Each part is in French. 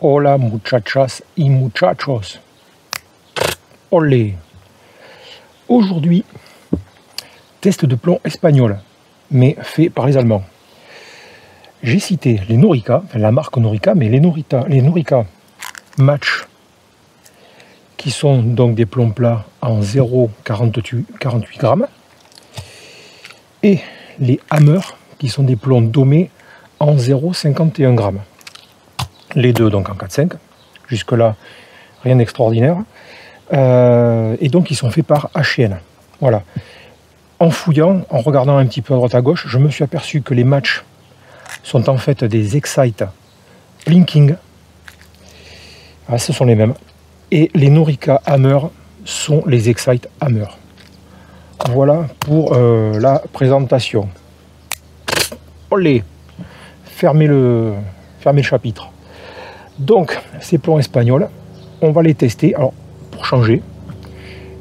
Hola muchachas y muchachos. Olé. Aujourd'hui, test de plomb espagnol, mais fait par les Allemands. J'ai cité les Norica, enfin la marque Norica, mais les Norica Match, qui sont donc des plombs plats en 0,48 grammes, et les Hammer, qui sont des plombs domés en 0,51 grammes. Les deux donc en 4,5. Jusque-là, rien d'extraordinaire. Et donc ils sont faits par H&N. Voilà. En fouillant, en regardant un petit peu à droite à gauche, je me suis aperçu que les Match sont en fait des Excite Blinking. Ah, ce sont les mêmes. Et les Norica Hammer sont les Excite Hammer. Voilà pour la présentation. Olé! Fermez le chapitre. Donc, ces plombs espagnols, on va les tester. Alors, pour changer,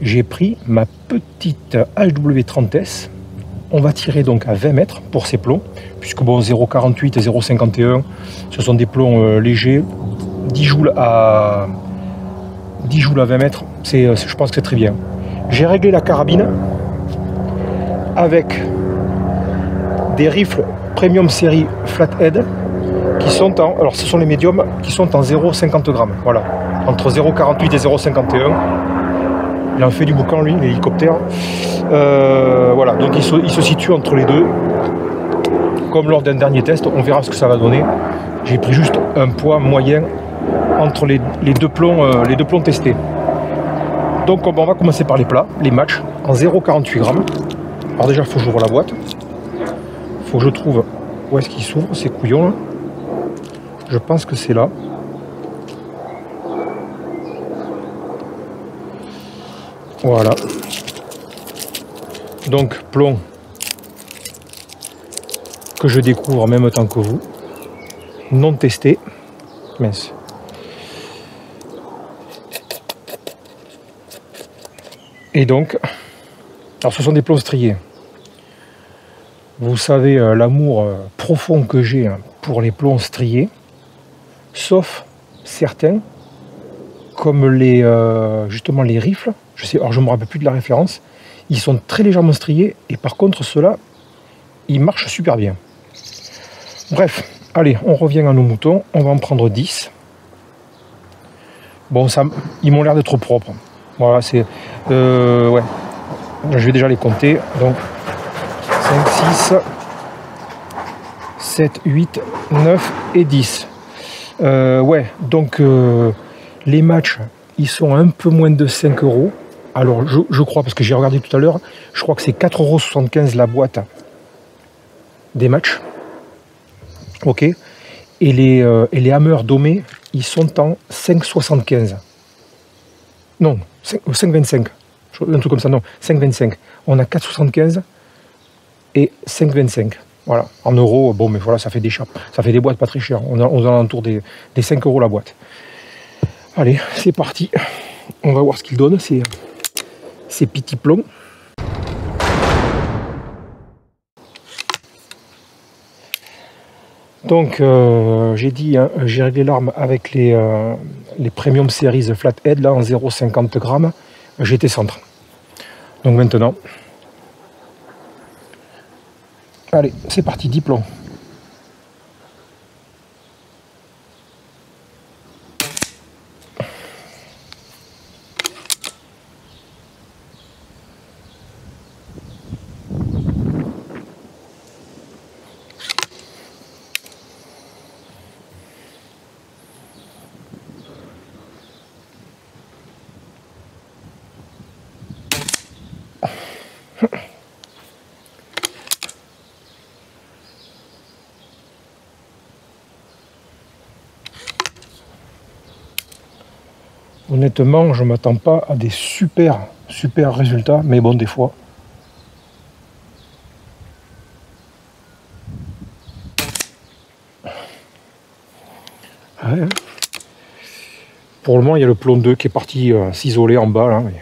j'ai pris ma petite HW30S. On va tirer donc à 20 mètres pour ces plombs, puisque bon, 0,48 et 0,51, ce sont des plombs légers. 10 joules à 20 mètres, je pense que c'est très bien. J'ai réglé la carabine avec des rifles Premium série Flathead qui sont en, alors ce sont les médiums qui sont en 0,50 grammes, voilà, entre 0,48 et 0,51. Il en fait du boucan lui, l'hélicoptère. Voilà, donc il se situe entre les deux. Comme lors d'un dernier test, on verra ce que ça va donner. J'ai pris juste un poids moyen entre les deux plombs testés. Donc on va commencer par les plats, les Match en 0,48 grammes. Alors déjà, il faut que j'ouvre la boîte. Il faut que je trouve où est-ce qu'il s'ouvre, ces couillons là. Je pense que c'est là. Voilà. Donc plomb que je découvre en même temps que vous. Non testé. Mince. Et donc, alors ce sont des plombs striés. Vous savez l'amour profond que j'ai pour les plombs striés, sauf certains, comme justement les rifles. Alors je ne me rappelle plus de la référence. Ils sont très légèrement striés et par contre ceux-là, ils marchent super bien. Bref, allez, on revient à nos moutons. On va en prendre 10. Bon, ils m'ont l'air d'être propres. Voilà, c'est... ouais. Je vais déjà les compter. Donc, 5, 6, 7, 8, 9 et 10. Ouais, donc les Match, ils sont un peu moins de 5 euros. Alors, je crois, parce que j'ai regardé tout à l'heure, je crois que c'est 4,75 € la boîte des Match. Ok. Et les Hammer domés, ils sont en 5,75. Non, 5,25. Un truc comme ça, non, 5,25. On a 4,75 et 5,25. Voilà, en euros, bon, mais voilà, ça fait des boîtes pas très chères. On est aux alentours des 5 € la boîte. Allez, c'est parti. On va voir ce qu'ils donnent, ces petits plombs. Donc, j'ai dit, hein, j'ai réglé l'arme avec les Premium Series Flathead, là, en 0,50 grammes. J'étais centre. Donc maintenant, allez, c'est parti, 10 plombs. Honnêtement, je ne m'attends pas à des super résultats, mais bon, des fois. Ouais. Pour le moment, il y a le plomb 2 qui est parti s'isoler en bas. Là, mais...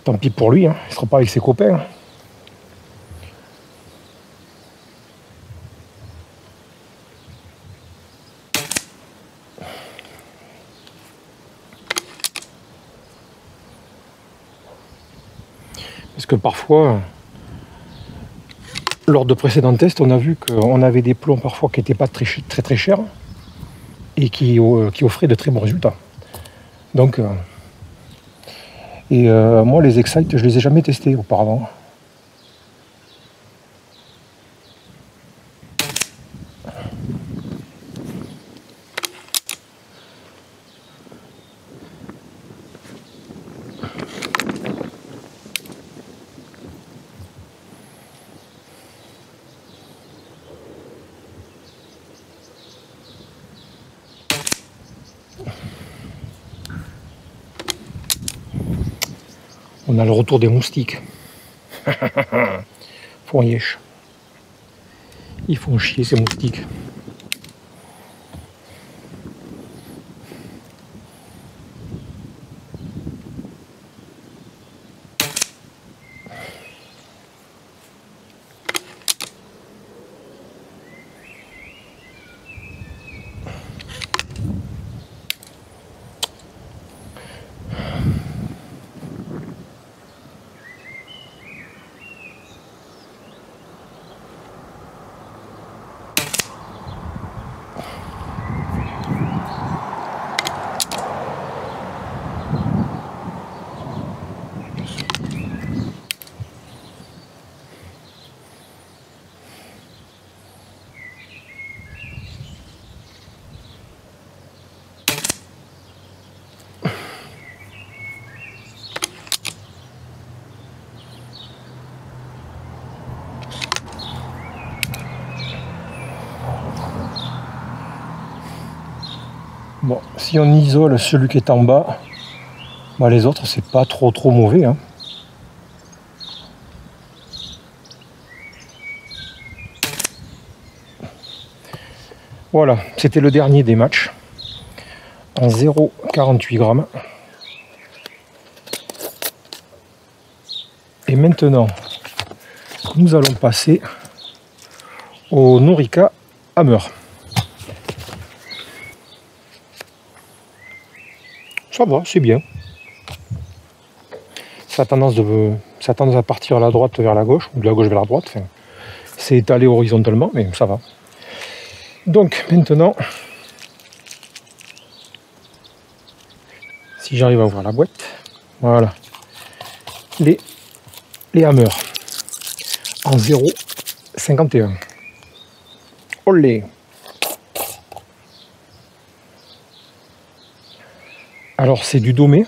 Tant pis pour lui, hein, il ne sera pas avec ses copains. Parce que parfois, lors de précédents tests, on a vu qu'on avait des plombs parfois qui n'étaient pas très chers et qui offraient de très bons résultats. Donc, moi les Excite, je les ai jamais testés auparavant. On a le retour des moustiques. Font yesh. Ils font chier ces moustiques. Bon, si on isole celui qui est en bas, bah les autres c'est pas trop mauvais, hein. Voilà, c'était le dernier des matchs en 0,48 grammes. Et maintenant, nous allons passer au Norica Hammer. Ça va, c'est bien. Ça a tendance à partir à la droite vers la gauche, ou de la gauche vers la droite. Enfin, c'est étalé horizontalement, mais ça va. Donc maintenant, si j'arrive à ouvrir la boîte, voilà, les hammers en 0,51. Olé! Alors c'est du domé,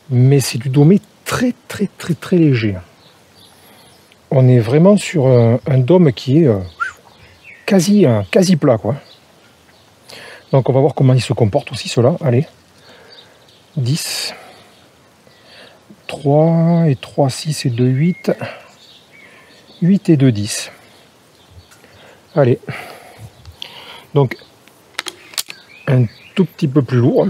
mais c'est du domé très léger. On est vraiment sur un dôme qui est quasi plat, quoi. Donc on va voir comment il se comporte aussi, cela. Allez, 10, 3 et 3, 6 et 2, 8, 8 et 2, 10. Allez, donc un tout petit peu plus lourd.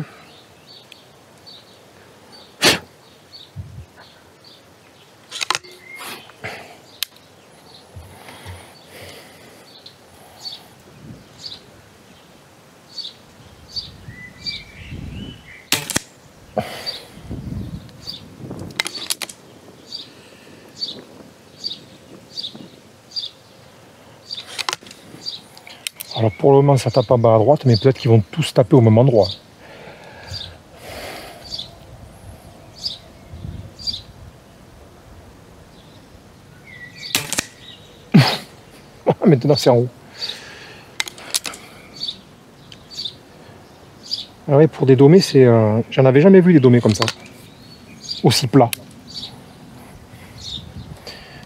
Alors pour le moment ça tape en bas à droite, mais peut-être qu'ils vont tous taper au même endroit. Maintenant c'est en haut. Ah ouais, pour des domés, c'est, j'en avais jamais vu des domés comme ça, aussi plats.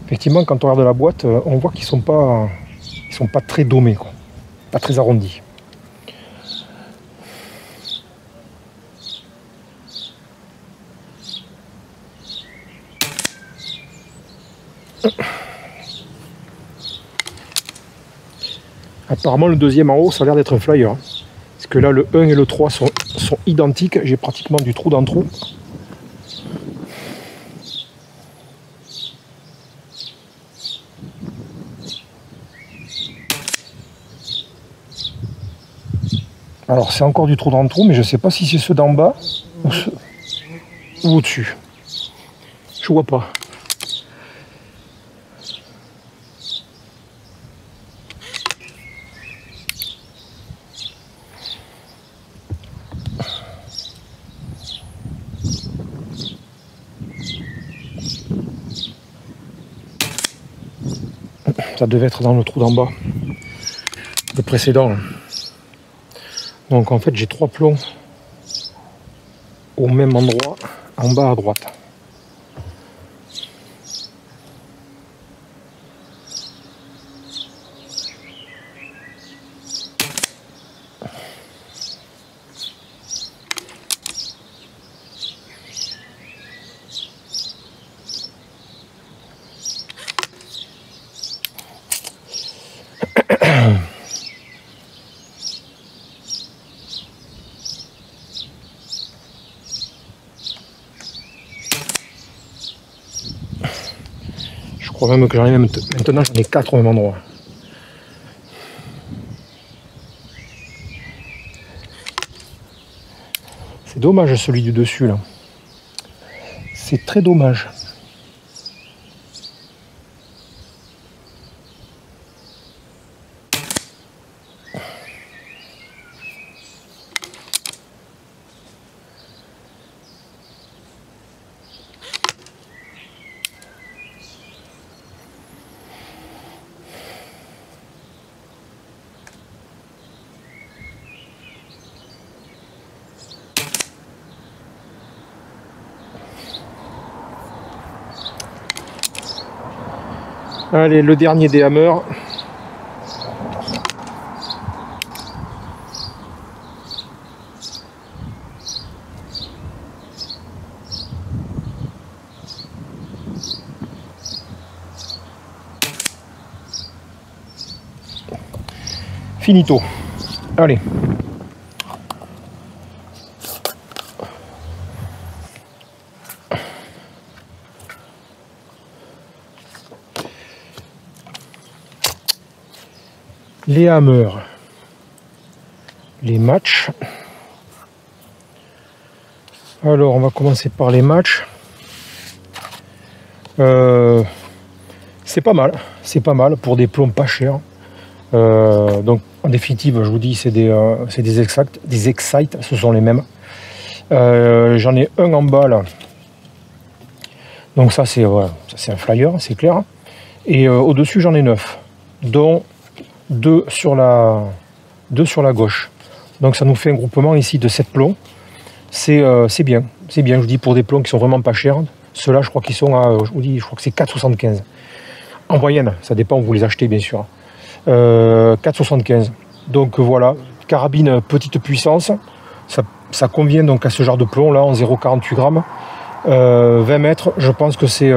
Effectivement, quand on regarde la boîte, on voit qu'ils sont pas très domés, quoi. Pas très arrondis. Apparemment le deuxième en haut ça a l'air d'être un flyer, hein. Parce que là le 1 et le 3 sont identiques, j'ai pratiquement du trou dans trou. Alors c'est encore du trou dans le trou, mais je ne sais pas si c'est ceux d'en bas ou au-dessus. Je vois pas. Ça devait être dans le trou d'en bas, le précédent. Donc en fait j'ai 3 plombs au même endroit, en bas à droite. Je crois même que j'en ai même maintenant j'en ai 4 au même endroit. C'est dommage celui du dessus là. C'est très dommage. Allez, le dernier des hammers. Finito. Allez. Les hammers, les matchs. Alors on va commencer par les matchs. C'est pas mal pour des plombs pas chers. Donc en définitive, je vous dis, c'est des Excite, ce sont les mêmes. J'en ai un en bas là. Donc ça c'est voilà, un flyer, c'est clair. Et au-dessus j'en ai 9, dont 2 sur la gauche. Donc ça nous fait un groupement ici de 7 plombs. C'est bien, je vous dis, pour des plombs qui sont vraiment pas chers. Ceux-là je crois qu'ils sont à, je vous dis, je crois que c'est 4,75 en moyenne, ça dépend où vous les achetez bien sûr. 4,75. Donc voilà, carabine petite puissance, ça convient donc à ce genre de plomb là en 0,48 grammes. 20 mètres, je pense que c'est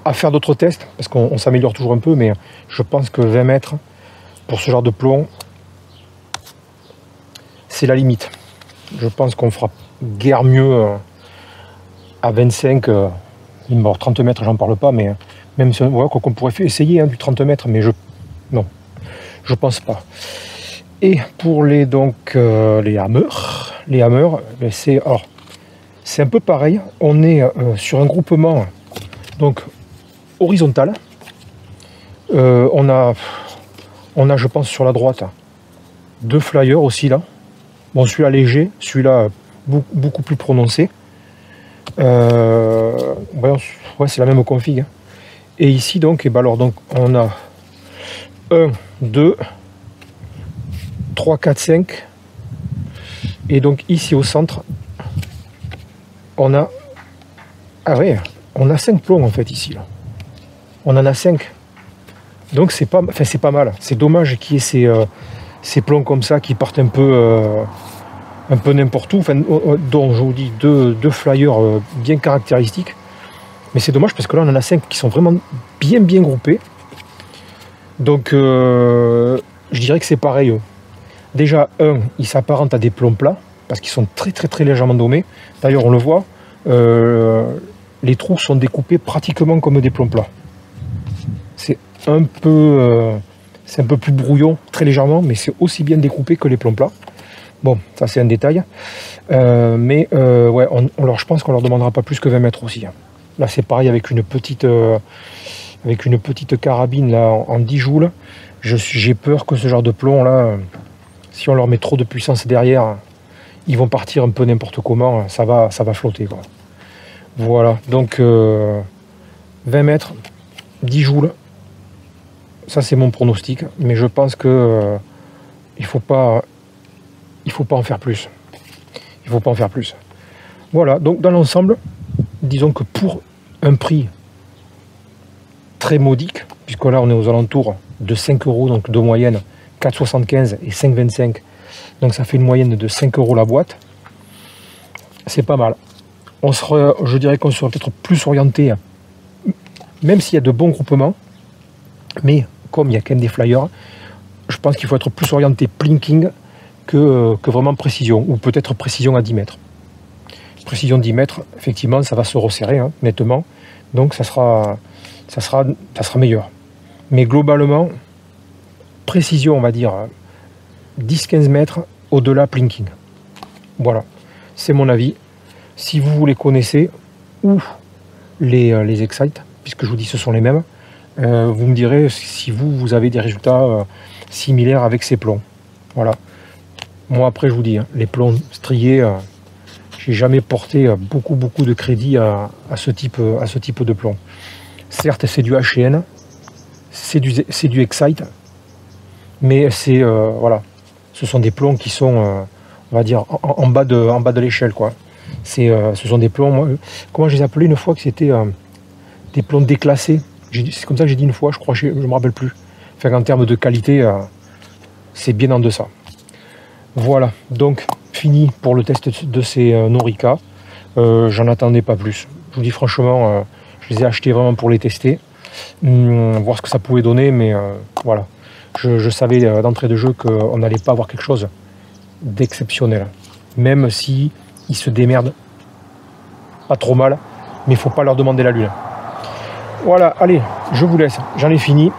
à faire d'autres tests, parce qu'on s'améliore toujours un peu, mais je pense que 20 mètres pour ce genre de plomb, c'est la limite. Je pense qu'on fera guère mieux à 25, 30 mètres, j'en parle pas, mais même si voilà, qu'on pourrait essayer du 30 mètres, mais non, je pense pas. Et pour les hammers, c'est un peu pareil. On est sur un groupement donc horizontal. On a je pense sur la droite 2 flyers aussi là. Bon, celui-là léger, celui-là beaucoup plus prononcé. Ouais, c'est la même config. Et ici donc, donc on a 1, 2, 3, 4, 5. Et donc ici au centre, on a on a 5 plombs en fait ici là. On en a 5. Donc c'est pas mal. C'est dommage qu'il y ait ces plombs comme ça qui partent un peu n'importe où. Dont je vous dis deux flyers bien caractéristiques. Mais c'est dommage parce que là on en a 5 qui sont vraiment bien groupés. Donc je dirais que c'est pareil. Déjà, ils s'apparentent à des plombs plats parce qu'ils sont très légèrement dômés. D'ailleurs on le voit, les trous sont découpés pratiquement comme des plombs plats. C'est un peu plus brouillon, très légèrement, mais c'est aussi bien découpé que les plombs plats. Bon, ça c'est un détail. Ouais, je pense qu'on leur demandera pas plus que 20 mètres aussi. Hein. Là c'est pareil avec une petite carabine là, en 10 joules. J'ai peur que ce genre de plomb là, si on leur met trop de puissance derrière, ils vont partir un peu n'importe comment, ça va flotter quoi. Voilà, donc 20 mètres, 10 joules, ça c'est mon pronostic, mais je pense que il faut pas en faire plus. Il faut pas en faire plus. Voilà, donc dans l'ensemble, disons que pour un prix très modique, puisque là on est aux alentours de 5 euros, donc de moyenne 4,75 et 5,25, donc ça fait une moyenne de 5 euros la boîte, c'est pas mal. Je dirais qu'on serait peut-être plus orienté, même s'il y a de bons groupements, mais comme il y a quand même des flyers, je pense qu'il faut être plus orienté plinking que vraiment précision, ou peut-être précision à 10 mètres. Précision 10 mètres, effectivement, ça va se resserrer, hein, nettement, donc ça sera meilleur. Mais globalement, précision, on va dire 10-15 mètres, au-delà plinking. Voilà, c'est mon avis. Si vous les connaissez, ou les Excite, puisque je vous dis ce sont les mêmes, vous me direz si vous avez des résultats similaires avec ces plombs. Voilà. Moi après je vous dis, hein, les plombs striés, j'ai jamais porté beaucoup de crédit à ce type de plomb. Certes c'est du HN, c'est du Excite, mais c'est voilà, ce sont des plombs qui sont on va dire en bas de l'échelle quoi. Ce sont des plombs, moi, comment je les appelais une fois, que c'était des plombs déclassés. C'est comme ça que j'ai dit une fois, je crois, je ne me rappelle plus. Enfin, en termes de qualité, c'est bien en deçà. Voilà, donc fini pour le test de ces Norica. J'en attendais pas plus. Je vous dis franchement, je les ai achetés vraiment pour les tester, voir ce que ça pouvait donner, mais voilà. Je savais d'entrée de jeu qu'on n'allait pas avoir quelque chose d'exceptionnel. Même si ils se démerdent pas trop mal, mais il faut pas leur demander la lune. Voilà, allez, je vous laisse, j'en ai fini.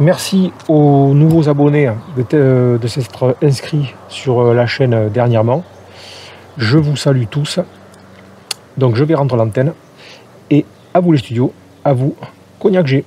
Merci aux nouveaux abonnés de s'être inscrits sur la chaîne dernièrement. Je vous salue tous. Donc je vais rendre l'antenne. Et à vous les studios, à vous Cognac G.